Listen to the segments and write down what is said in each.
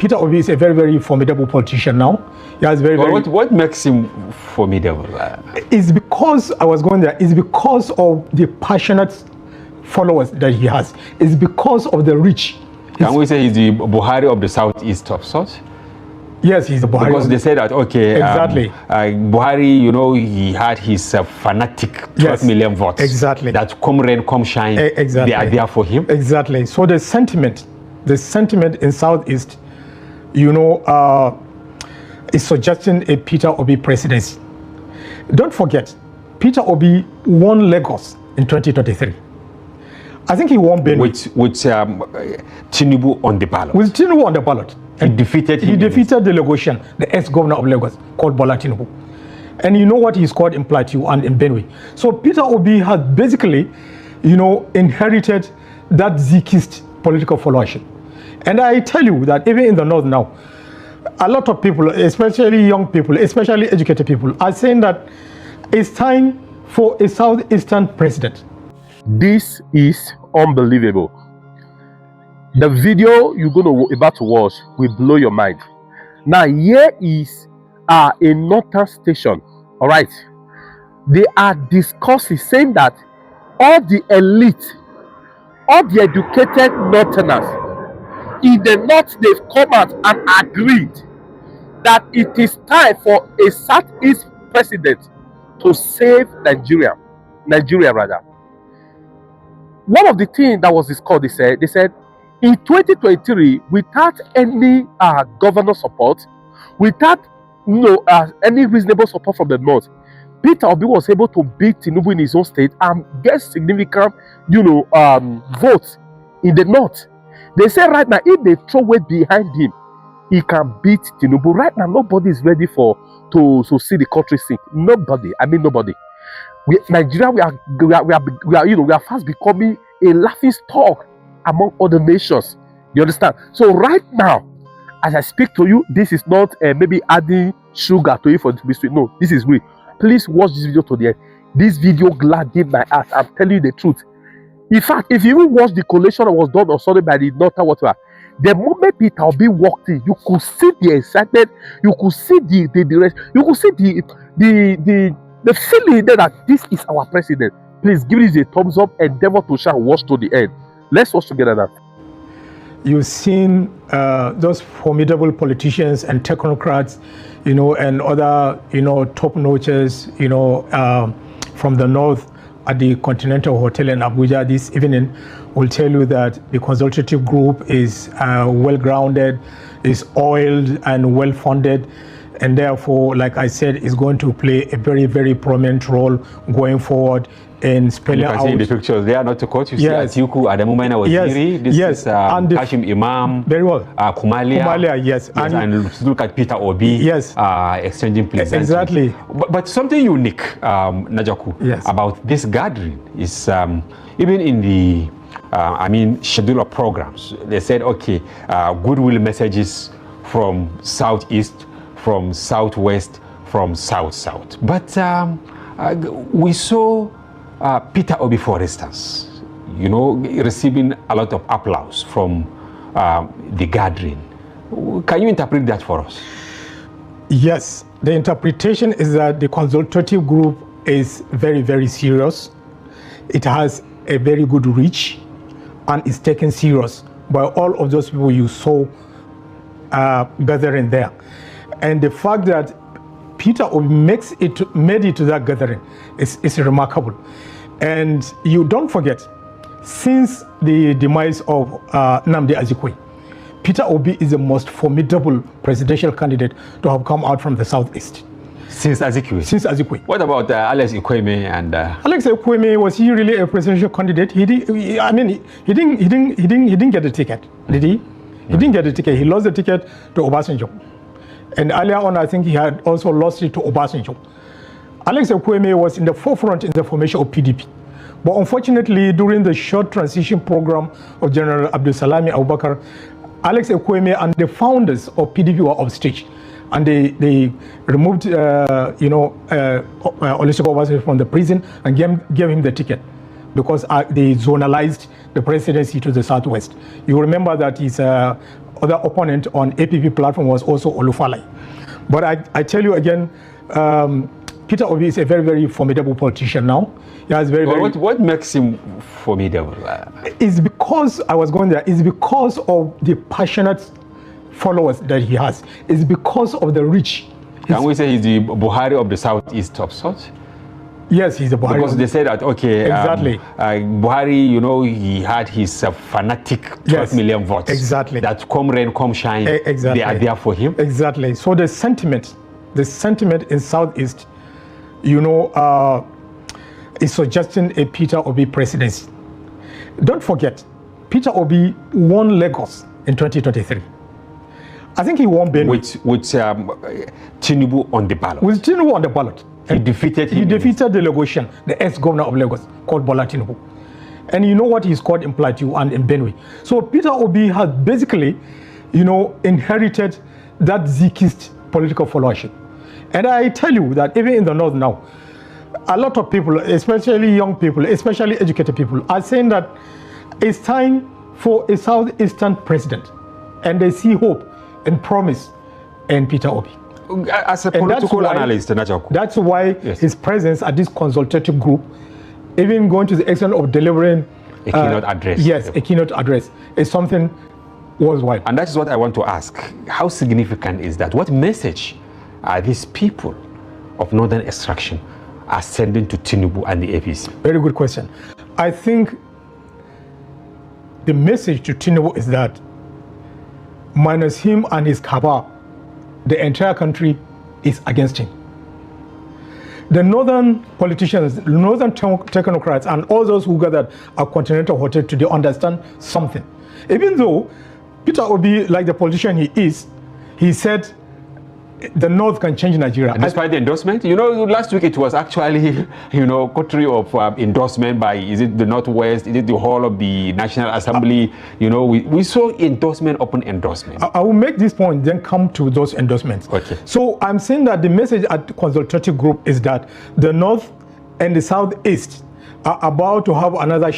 Peter Obi is a very, very formidable politician now. He has very, very... What makes him formidable? It's because, I was going there, it's because of the passionate followers that he has. It's because of the reach. Can we say he's the Bhari of the southeast of sorts? Yes, he's the Bhari. Because they say that, okay, exactly. Bhari, you know, he had his fanatic 12 million votes. Exactly. That come rain, come shine, exactly. They are there for him. Exactly. So the sentiment in Southeast, you know, is suggesting a Peter Obi presidency. Don't forget, Peter Obi won Lagos in 2023. I think he won Benue. With Tinubu on the ballot. With Tinubu on the ballot. He defeated him. He defeated the Lagosian, the ex-governor of Lagos, called Bola Tinubu. And you know what he scored in Plateau and in Benue. So Peter Obi has basically, you know, inherited that Zikist political followership. And I tell you that even in the North now, a lot of people, especially young people, especially educated people, are saying that it's time for a Southeastern president. This is unbelievable. The video you're about to watch will blow your mind. Now, here is a northern station. All right. They are discussing, saying that all the elite, all the educated northerners in the north, they've come out and agreed that it is time for a Southeast president to save Nigeria rather. One of the things that was discussed, they said, in 2023, without any governor support, without any reasonable support from the north, Peter Obi was able to beat Tinubu in his own state and get significant, votes in the north. They say right now, if they throw weight behind him, he can beat Tinubu. Right now, nobody is ready to see the country sink. Nobody. I mean, nobody. Nigeria, we are fast becoming a laughing stock among other nations. You understand? So right now, as I speak to you, this is not maybe adding sugar to it for it to be sweet. No, this is real. Please watch this video to the end. This video gladdened my heart. I'm telling you the truth. In fact, if you even watch the collation that was done on Sunday by the Northern whatever, the moment Peter Obi walked in, you could see the excitement, you could see the rest, you could see the feeling that this is our president. Please give it a thumbs up, endeavor to share, watch to the end. Let's watch together now. You've seen those formidable politicians and technocrats, and other, top notches, from the north at the Continental Hotel in Abuja this evening will tell you that the consultative group is well-grounded, is oiled and well-funded, and therefore, like I said, is going to play a very, very prominent role going forward in spelling out. You can see in the pictures, they are not to quote. You yes. see Atiku, Adamumaina was Waziri, this is Kashim Imam, very well. Kumalia, yes. And look at Peter Obi, yes. Exchanging pleasantries. Exactly. But something unique, Najaku, yes. about this gathering is even in the schedule of programs, they said, okay, goodwill messages from southeast, from southwest, from south-south. But we saw Peter Obi, for instance, receiving a lot of applause from the gathering. Can you interpret that for us? Yes, the interpretation is that the consultative group is very, very serious. It has a very good reach and is taken serious by all of those people you saw gathering there. And the fact that Peter Obi made it to that gathering is remarkable. And you don't forget, since the demise of Nnamdi Azikiwe, Peter Obi is the most formidable presidential candidate to have come out from the southeast. Since Azikiwe? Since Azikiwe. What about Alex Ekweme and... Alex Ekweme, was he really a presidential candidate? He didn't get the ticket, did he? He didn't get the ticket. He lost the ticket to Obasanjo. And earlier on, I think he had also lost it to Obasanjo. Alex Ekweme was in the forefront in the formation of PDP. But unfortunately, during the short transition program of General Abdul Salami Abubakar, Alex Ekweme and the founders of PDP were off stage. And they removed, Olusegun Obasanjo from the prison and gave him the ticket because they zonalized the presidency to the southwest. You remember that his other opponent on APP platform was also Olufalai. But I tell you again, Peter Obi is a very, very formidable politician now. He has What makes him formidable? It's because, I was going there, it's because of the passionate followers that he has. It's because of the reach. Can we say he's the Bhari of the Southeast of sorts? Yes, he's a Bhari. Because they say that, okay, exactly. Bhari, you know, he had his fanatic 12 million votes. Exactly. That come rain, come shine, exactly. They are there for him. Exactly. So the sentiment in Southeast, you know, is suggesting a Peter Obi presidency. Don't forget, Peter Obi won Lagos in 2023. I think he won Benue. With Tinubu on the ballot. With Tinubu on the ballot. He defeated him. He defeated the Lagosian, the ex-governor of Lagos, called Bola Tinubu. And you know what he scored in Plateau and in Benue. So Peter Obi has basically, you know, inherited that Zikist political followership. And I tell you that even in the North now, a lot of people, especially young people, especially educated people, are saying that it's time for a Southeastern president. And they see hope and promise in Peter Obi. As a political analyst, that's why his presence at this consultative group, even going to the extent of delivering a keynote address. Yes, a keynote address is something worldwide. And that is what I want to ask. How significant is that? What message are these people of northern extraction are sending to Tinubu and the APC? Very good question. I think the message to Tinubu is that minus him and his cabal, the entire country is against him. The northern politicians, the northern technocrats, and all those who gathered at Continental Hotel today understand something. Even though Peter Obi, like the politician he is, he said the North can change Nigeria. And despite the endorsement, you know, last week it was actually, you know, contrary of endorsement by, is it the Northwest, is it the whole of the National Assembly? You know, we saw endorsement upon endorsement. I will make this point, then come to those endorsements. Okay. So I'm saying that the message at the consultative group is that the North and the Southeast are about to have another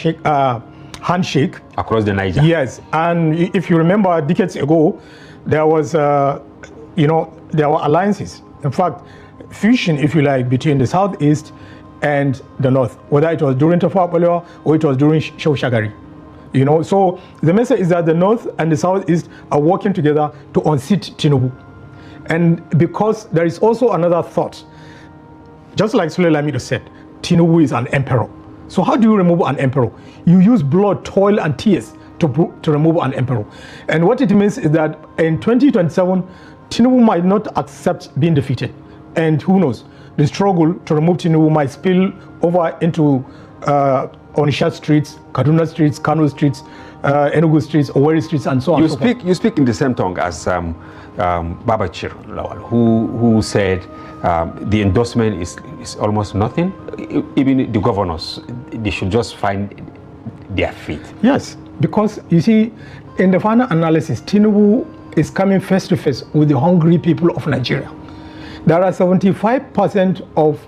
handshake. Across the Niger. Yes, and if you remember decades ago, there was, you know, there were alliances. In fact, fusion, if you like, between the Southeast and the North, whether it was during Tafawa Balewa or it was during Shehu Shagari. You know, so the message is that the North and the Southeast are working together to unseat Tinubu. And because there is also another thought, just like Sule Lamido said, Tinubu is an emperor. So how do you remove an emperor? You use blood, toil, and tears to remove an emperor. And what it means is that in 2027, Tinubu might not accept being defeated. And who knows, the struggle to remove Tinubu might spill over into Onisha streets, Kaduna streets, Kano streets, Enugu streets, Owerri streets, and so on. You speak in the same tongue as Babachir Lawal, who said the endorsement is almost nothing. Even the governors, they should just find their feet. Yes, because you see, in the final analysis, Tinubu is coming face to face with the hungry people of Nigeria. There are 75% of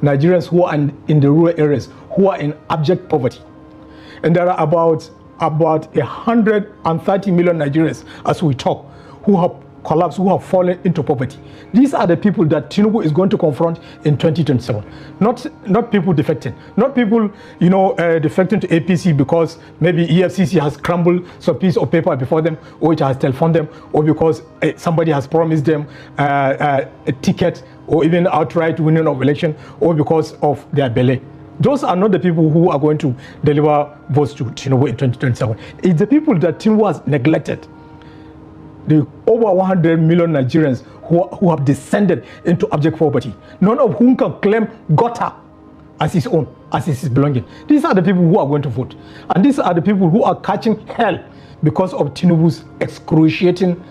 Nigerians who are in the rural areas who are in abject poverty. And there are about 130 million Nigerians, as we talk, who have collapsed, who have fallen into poverty. These are the people that Tinubu is going to confront in 2027. Not people defecting, not people, you know, defecting to APC because maybe EFCC has crumbled some piece of paper before them, or it has telephoned them, or because somebody has promised them a ticket, or even outright winning of election, or because of their belly. Those are not the people who are going to deliver votes to Tinubu in 2027. It's the people that Tinubu has neglected. The over 100 million Nigerians who have descended into abject poverty, none of whom can claim gutter as his own, as his belonging. These are the people who are going to vote. And these are the people who are catching hell because of Tinubu's excruciating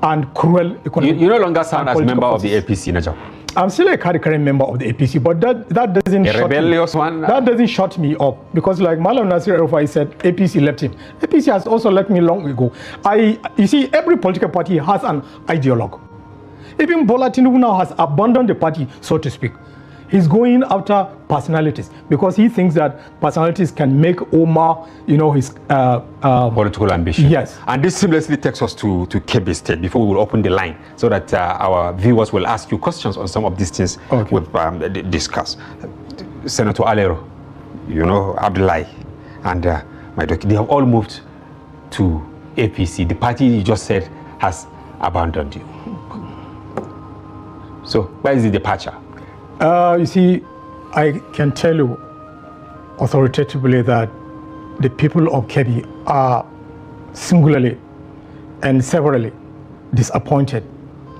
and cruel economy. You no longer sound as a member of the APC, Najam. I'm still a current member of the APC, but that doesn't shut rebellious one. That doesn't shut me up, because like Malam Nasir El-Rufai said, APC left him. APC has also left me long ago. You see, every political party has an ideologue. Even Bola Tinubu now has abandoned the party, so to speak. He's going after personalities because he thinks that personalities can make Omar, his political ambition. Yes. And this seamlessly takes us to Kebbi State before we will open the line so that our viewers will ask you questions on some of these things we've discussed. Senator Alero, Abdullahi, and Maidoki, they have all moved to APC. The party you just said has abandoned you. So where is the departure? You see, I can tell you authoritatively that the people of Kebbi are singularly and severally disappointed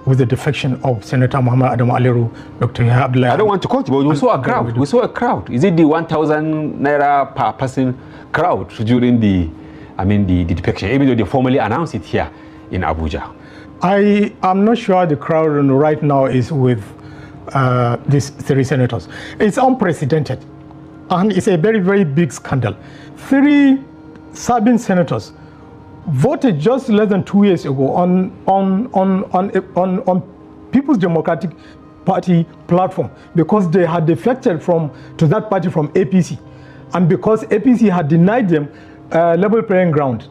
with the defection of Senator Muhammad Adam Aliru, Dr. Abdullahi. I don't want to quote you, but we saw a crowd. We saw a crowd. Is it the 1,000 naira per person crowd during the defection, even though they formally announced it here in Abuja? I am not sure the crowd right now is with these 3 senators. It's unprecedented, and it's a very, very big scandal. 3 Serbian senators voted just less than 2 years ago on People's Democratic Party platform because they had defected to that party from APC, and because APC had denied them level playing ground,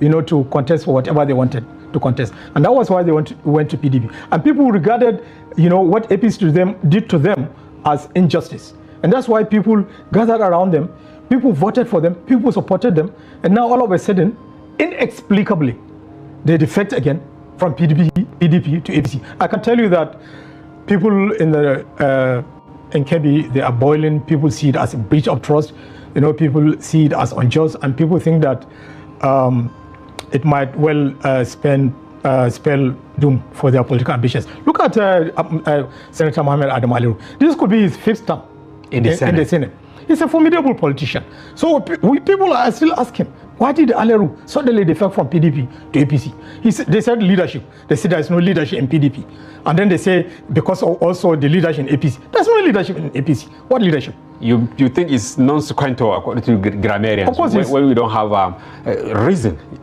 to contest for whatever they wanted to contest, and that was why they went to PDP. And people regarded, what APC did to them as injustice, and that's why people gathered around them. People voted for them. People supported them, and now all of a sudden, inexplicably, they defect again from PDP to APC. I can tell you that people in Kebbi, they are boiling. People see it as a breach of trust. People see it as unjust, and people think that it might well spell doom for their political ambitions. Look at Senator Muhammad Adam Aliru. This could be his 5th term in the Senate. He's a formidable politician. So people are still asking, why did Aliru suddenly defect from PDP to APC? They said leadership. They said there's no leadership in PDP. And then they say because of also the leadership in APC. There's no leadership in APC. What leadership? You think it's non-sequitur according to grammarians? Of course, when we don't have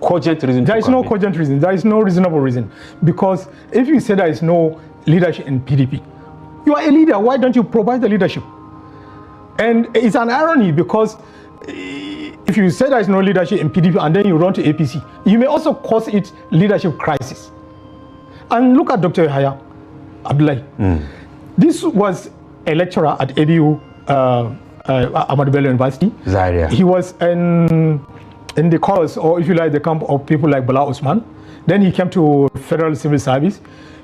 cogent reason. There is no cogent reason. There is no reasonable reason. Because if you say there is no leadership in PDP, you are a leader. Why don't you provide the leadership? And it's an irony because if you say there is no leadership in PDP and then you run to APC, you may also cause it leadership crisis. And look at Dr. Yahya Abdullahi. This was a lecturer at ABU, Ahmadu Bello University. Zaria. He was in the course, or if you like, the camp of people like Bala Usman. Then he came to Federal Civil Service.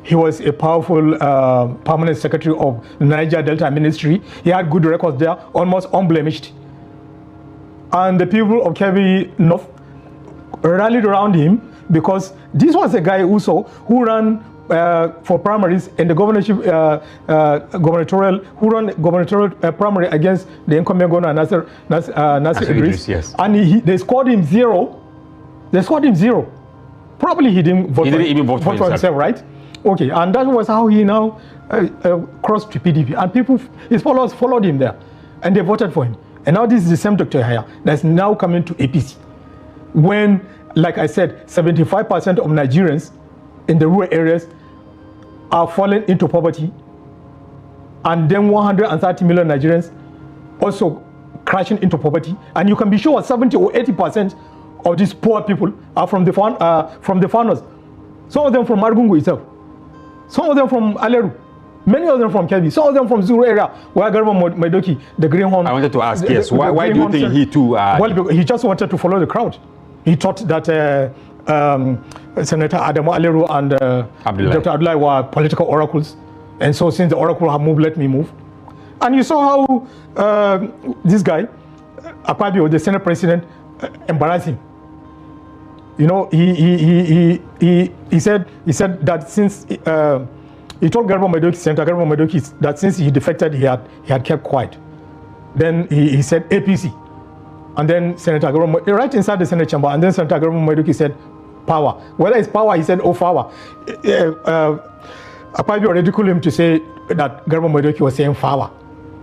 He was a powerful permanent secretary of the Niger Delta Ministry. He had good records there, almost unblemished. And the people of Kebbi North rallied around him because this was a guy also who ran for primaries in the gubernatorial primary against the incumbent governor Nasir Idris. Yes. And they scored him 0. They scored him 0. Probably he didn't vote. He didn't even vote for himself, right? Okay, and that was how he now crossed to PDP, and his followers followed him there, and they voted for him. And now this is the same Dr. Yahya that's now coming to APC. When, like I said, 75% of Nigerians in the rural areas are falling into poverty, and then 130 million Nigerians also crashing into poverty, and you can be sure 70 or 80% of these poor people are from the farmers. Some of them from Margungu itself. Some of them from Aleru, many of them from Kebbi, some of them from Zuru area, where Garba Maidoki, the Greenhorn. I wanted to ask, why do you think he too? Well, he just wanted to follow the crowd. He thought that Senator Adam Aliru and Dr. Abdullahi were political oracles. And so since the oracle have moved, let me move. And you saw how this guy, Akpabio, the Senate president, embarrassed him. He said that since he told Senator Garba Maidoki that since he defected, he had kept quiet. Then he said APC, and then Senator Garba, right inside the Senate chamber, and then Senator Garba Maidoki said power. Whether it's power, he said power. Akpabio ridiculed him to say that Garba Maidoki was saying power,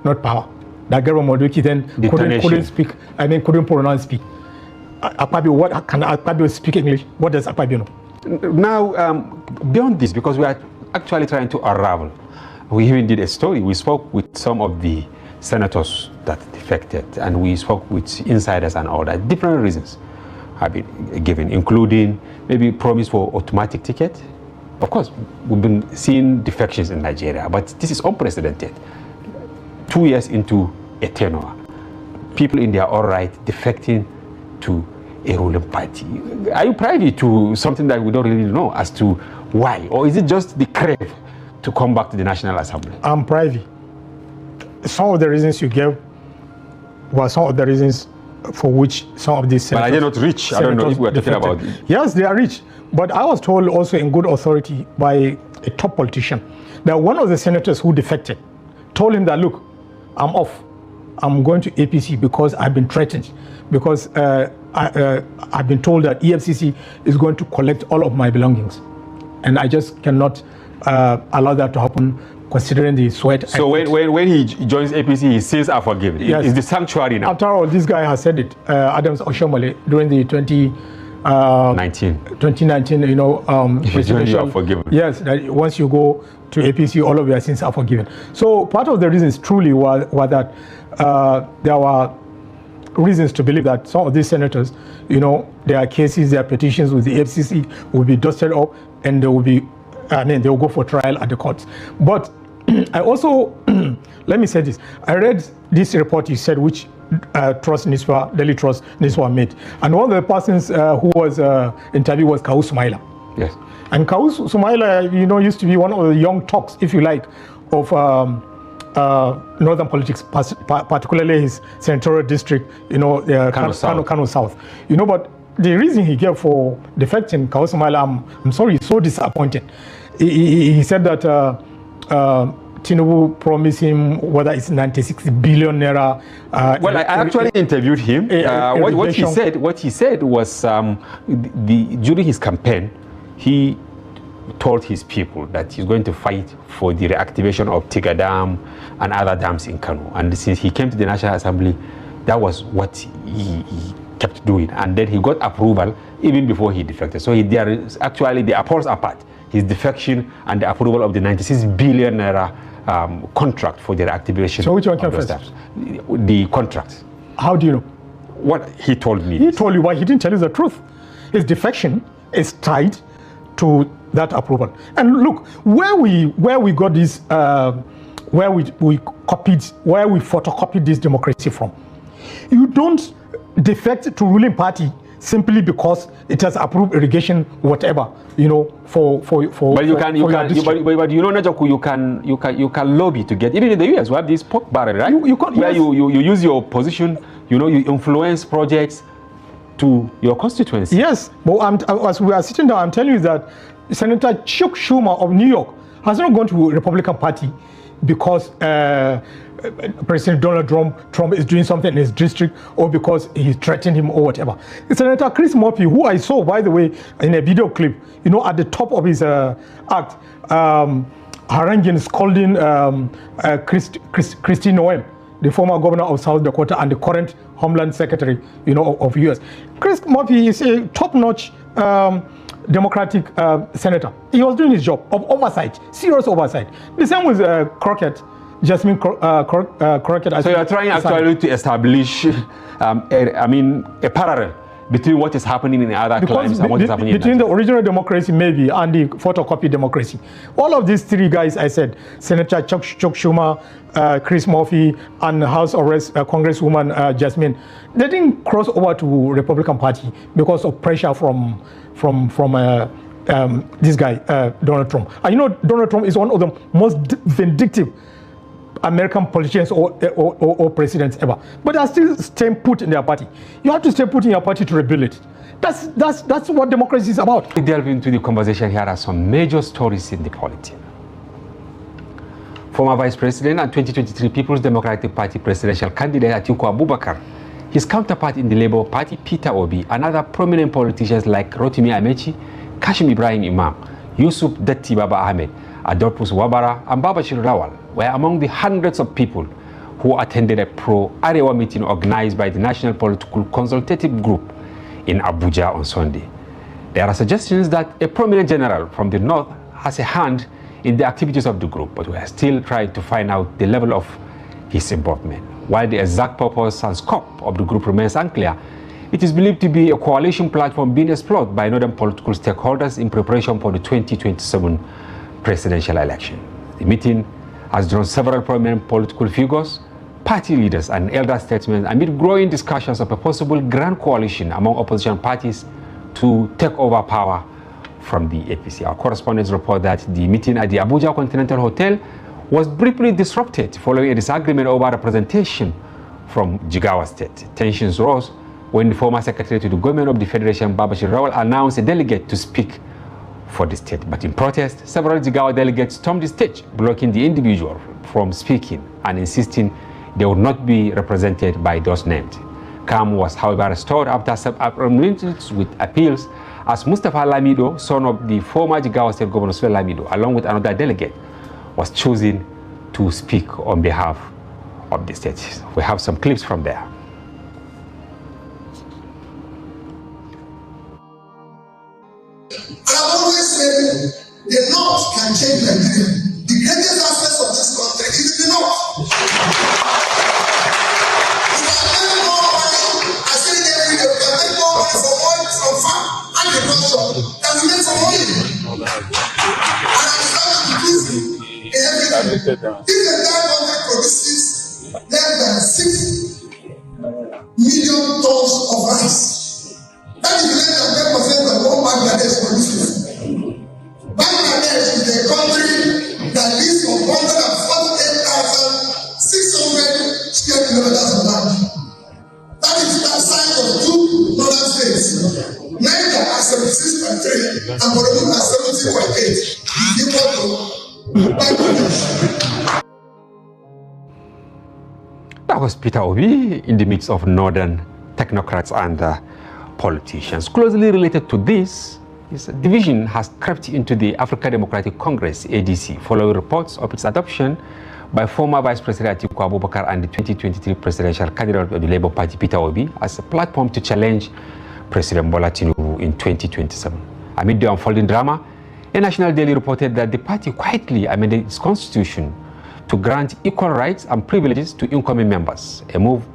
not power. That Garba Maidoki then couldn't speak. Couldn't pronounce speak. Akpabio, what can Akpabio speak English? What does Akpabio know? Now, beyond this, because we are actually trying to unravel, We even did a story. We spoke with some of the senators that defected, and we spoke with insiders and all that. Different reasons have been given, including maybe promise for automatic ticket. Of course, we've been seeing defections in Nigeria, but this is unprecedented. 2 years into a tenure, people in their own right defecting to a ruling party. Are you privy to something that we don't really know as to why? Or is it just the crave to come back to the National Assembly? I'm privy. Some of the reasons you gave were some of the reasons for which some of these senators... But are they not rich? I don't know if we're talking about... Yes, they are rich. But I was told also in good authority by a top politician that one of the senators who defected told him that, look, I'm off. I'm going to APC because I've been threatened. Because I've been told that EFCC is going to collect all of my belongings. And I just cannot allow that to happen, considering the sweat. So when he joins APC, his sins are forgiven. Yes. It's the sanctuary now. After all, this guy has said it. Adams Oshomole during the 2019, you know, you are forgiven. Yes, that once you go to APC, all of your sins are forgiven. So part of the reasons truly were that there were reasons to believe that some of these senators, you know, their cases, their petitions with the FCC will be dusted up, and they will be, they will go for trial at the courts. But I also, let me say this, I read this report you said, which Trust Niswa, Daily Trust Niswa made. And one of the persons who was interviewed was Kawu Sumaila. Yes. And Kawu Sumaila, you know, used to be one of the young talks, if you like, of northern politics, particularly his senatorial district, you know, Kano South. You know, but the reason he gave for defecting, Kawu Sumaila, I'm sorry, he's so disappointed. He said that Tinubu promised him whether it's 96 billion naira. Well, I actually interviewed him. What he said was during his campaign, he told his people that he's going to fight for the reactivation of Tiga Dam and other dams in Kano. And since he came to the National Assembly, that was what he kept doing. And then he got approval even before he defected. So there is actually, the apples apart, his defection and the approval of the 96 billion naira contract for the reactivation. So which one came first? The contract. How do you know? What he told me. He told you why. He didn't tell you the truth. His defection is tied to that approval. And look, where we got this, where we photocopied this democracy from. You don't defect to ruling party simply because it has approved irrigation, whatever, you know, for. But you know, Najaku, you can lobby to get. Even in the US, we have this pork barrel, right? You use your position, you know, you influence projects to your constituency. Yes, but as we are sitting down, I'm telling you that Senator Chuck Schumer of New York has not gone to the Republican Party because President Donald Trump is doing something in his district, or because he threatened him or whatever. Senator Chris Murphy, who I saw, by the way, in a video clip, you know, at the top of his act, haranguing, scolding Christine Noem, the former governor of South Dakota and the current Homeland Secretary, you know, of US. Chris Murphy is a top-notch Democratic senator. He was doing his job of oversight, serious oversight. The same with Crockett, Jasmine Crockett. So you are trying actually to establish, a parallel between what is happening in other climes and what is happening between the original democracy maybe and the photocopy democracy. All of these three guys, I said, Senator Chuck Schumer, Chris Murphy, and House of Congresswoman Jasmine, they didn't cross over to Republican Party because of pressure from this guy, Donald Trump. And you know, Donald Trump is one of the most vindictive American politicians or presidents ever, but are still staying put in their party. You have to stay put in your party to rebuild it. That's what democracy is about. We delve into the conversation. Here are some major stories in the polity. Former Vice President and 2023 People's Democratic Party presidential candidate Atiku Abubakar, his counterpart in the Labour Party Peter Obi, and other prominent politicians like Rotimi Amechi, Kashim Ibrahim Imam, Yusuf Datti Baba Ahmed, Adolphus Wabara, and Babashir Rawal were among the hundreds of people who attended a pro-Arewa meeting organized by the National Political Consultative Group in Abuja on Sunday. There are suggestions that a prominent general from the north has a hand in the activities of the group, but we are still trying to find out the level of his involvement. While the exact purpose and scope of the group remains unclear, it is believed to be a coalition platform being explored by northern political stakeholders in preparation for the 2027 presidential election. The meeting has drawn several prominent political figures, party leaders, and elder statesmen amid growing discussions of a possible grand coalition among opposition parties to take over power from the APC. Our correspondents report that the meeting at the Abuja Continental Hotel was briefly disrupted following a disagreement over representation from Jigawa State. Tensions rose when the former secretary to the government of the Federation, Babashir Rawal, announced a delegate to speak for the state. But in protest, several Jigawa delegates stormed the stage, blocking the individual from speaking and insisting they would not be represented by those named. Calm was, however, restored after some meetings with appeals as Mustafa Lamido, son of the former Jigawa State Governor Sule Lamido, along with another delegate, was chosen to speak on behalf of the state. We have some clips from there. I've always said the North can change Nigeria. The greatest aspect of this country is the North. We can make more money, I say it every day, we can make more money from oil, from farm, agriculture, than we make from oil. And I'm starting to prove you in everything. If the entire country produces less than 6 million tons of rice, that is less than 10% of what Bangladesh produces. Bangladesh is a country that lives on 148,600 square kilometers of land. That is the size of 2 northern states. Niger at 76.3 and Formidable at 70.8. Equal to Bangladesh. That was Peter Obi in the midst of northern technocrats and politicians. Closely related to this is a division has crept into the African Democratic Congress, ADC, following reports of its adoption by former Vice President Atiku Abubakar and the 2023 presidential candidate of the Labour Party, Peter Obi, as a platform to challenge President Bola Tinubu in 2027. Amid the unfolding drama, a national daily reported that the party quietly amended its constitution to grant equal rights and privileges to incoming members, a move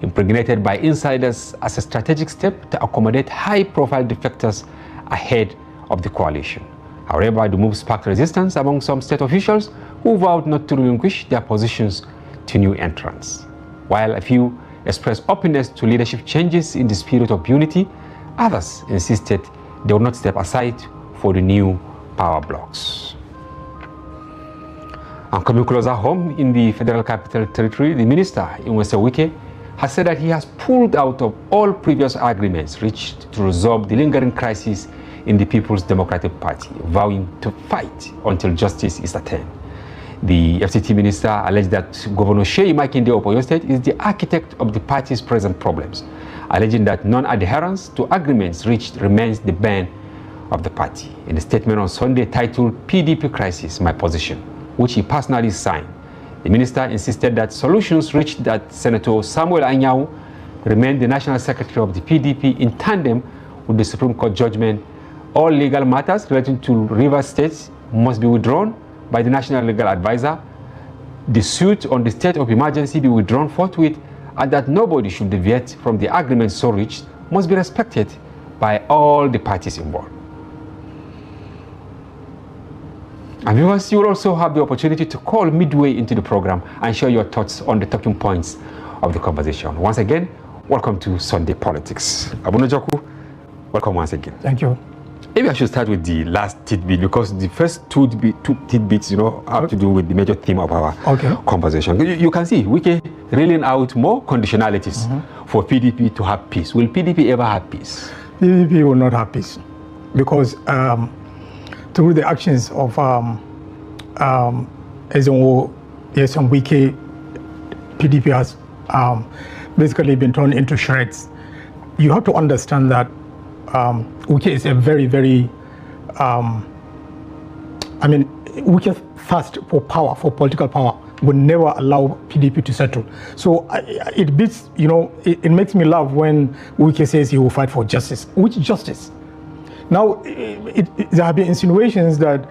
impregnated by insiders as a strategic step to accommodate high-profile defectors ahead of the coalition. However, the move sparked resistance among some state officials who vowed not to relinquish their positions to new entrants. While a few expressed openness to leadership changes in the spirit of unity, others insisted they would not step aside for the new power blocks. And coming closer home in the Federal Capital Territory, the minister in West Wike has said that he has pulled out of all previous agreements reached to resolve the lingering crisis in the People's Democratic Party, vowing to fight until justice is attained. The FCT minister alleged that Governor Sheyi Makinde of Oyo State is the architect of the party's present problems, alleging that non-adherence to agreements reached remains the bane of the party. In a statement on Sunday titled PDP Crisis, My Position, which he personally signed, the minister insisted that solutions reached that Senator Samuel Anyanwu remained the national secretary of the PDP in tandem with the Supreme Court judgment. All legal matters relating to Rivers State must be withdrawn by the National Legal Advisor. The suit on the state of emergency be withdrawn forthwith, and that nobody should deviate from the agreement so reached must be respected by all the parties involved. And viewers, you will also have the opportunity to call midway into the program and share your thoughts on the talking points of the conversation. Once again, welcome to Sunday Politics. Abuna Joku, welcome once again. Thank you. Maybe I should start with the last tidbit, because the first two tidbits, have to do with the major theme of our conversation. You can see Wike reeling out more conditionalities for PDP to have peace. Will PDP ever have peace? PDP will not have peace, because through the actions of Ezenwo, Wike, PDP has basically been torn into shreds. You have to understand that Wike is a very, very, Wike's thirst for power, for political power, would never allow PDP to settle. So it beats, it makes me laugh when Wike says he will fight for justice. Which justice? Now, there have been insinuations that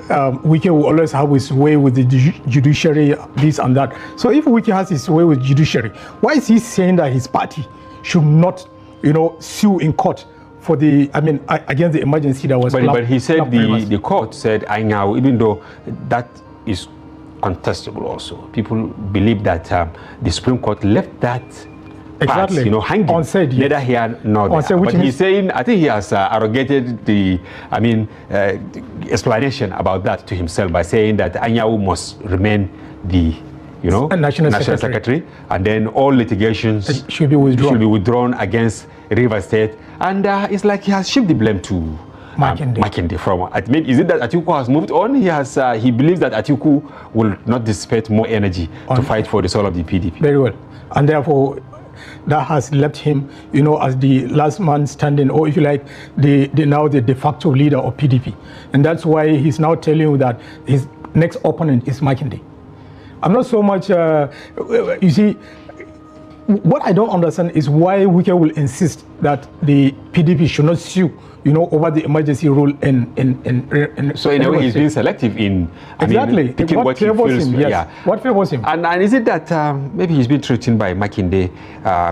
Wike will always have his way with the judiciary, this and that. So if Wike has his way with judiciary, why is he saying that his party should not, sue in court for against the emergency that was? But he said the court said, Anyao, even though that is contestable also. People believe that the Supreme Court left that exactly part, hanging. Unsaid, yes. Neither here nor there. But he's saying, I think he has arrogated the, explanation about that to himself by saying that Anyao must remain the, National Secretary, and then all litigations should be withdrawn against River State, and it's like he has shifted the blame to Makinde from. Is it that Atiku has moved on? He believes that Atiku will not dissipate more energy to fight for the soul of the PDP. Very well, and therefore that has left him, as the last man standing, or if you like, now the de facto leader of PDP, and that's why he's now telling you that his next opponent is Makinde. I'm not so much. You see, what I don't understand is why Wike will insist that the PDP should not sue, over the emergency rule in so in a way he's being selective in picking what he feels. Him, yes. Yeah. What favors him? And is it that maybe he's been threatened by Makinde?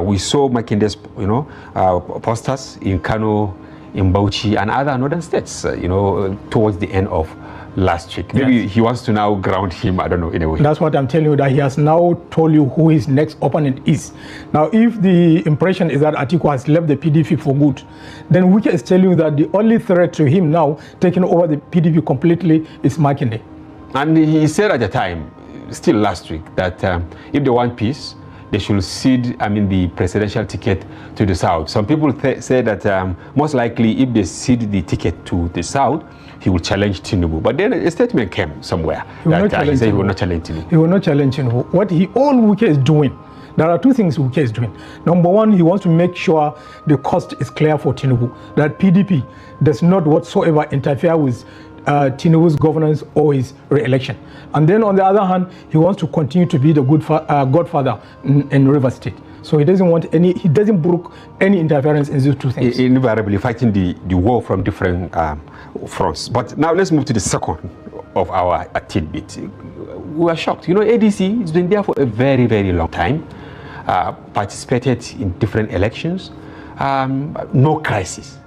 We saw Makinde's posters in Kano, in Bauchi, and other northern states. Towards the end of last week. Maybe he wants to now ground him, I don't know, in a way. That's what I'm telling you, that he has now told you who his next opponent is. Now, if the impression is that Atiku has left the PDP for good, then Wike is telling you that the only threat to him now, taking over the PDP completely, is Makinde. And he said at the time, still last week, that if they want peace, they should cede, the presidential ticket to the South. Some people say that most likely if they cede the ticket to the South, he will challenge Tinubu. But then a statement came somewhere that he said he will not challenge Tinubu. He will not challenge Tinubu. All Wike is doing, there are two things Wike is doing. Number one, he wants to make sure the cost is clear for Tinubu, that PDP does not whatsoever interfere with Tinubu's governance or his re-election. And then on the other hand, he wants to continue to be the godfather in River State. So he doesn't brook any interference in these two things. Invariably fighting the war from different fronts. But now let's move to the second of our tidbit. We are shocked. ADC has been there for a very, very long time, participated in different elections, no crisis.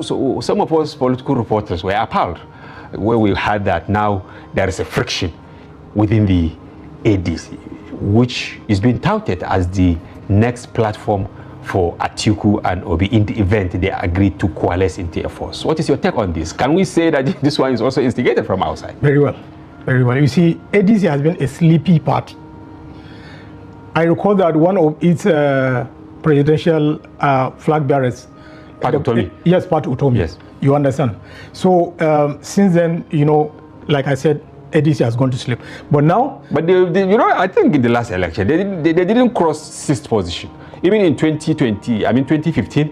So some of us political reporters were appalled where we heard that now there is a friction within the ADC, which is being touted as the next platform for Atiku and Obi in the event they agreed to coalesce into a force. What is your take on this? Can we say that this one is also instigated from outside? Very well. Very well. You see, ADC has been a sleepy party. I recall that one of its presidential flag bearers, Pat Utomi. Yes, Pat Utomi. Yes. You understand? So since then, like I said, ADC has gone to sleep. But now... But, I think in the last election, they didn't cross sixth position. Even in 2015,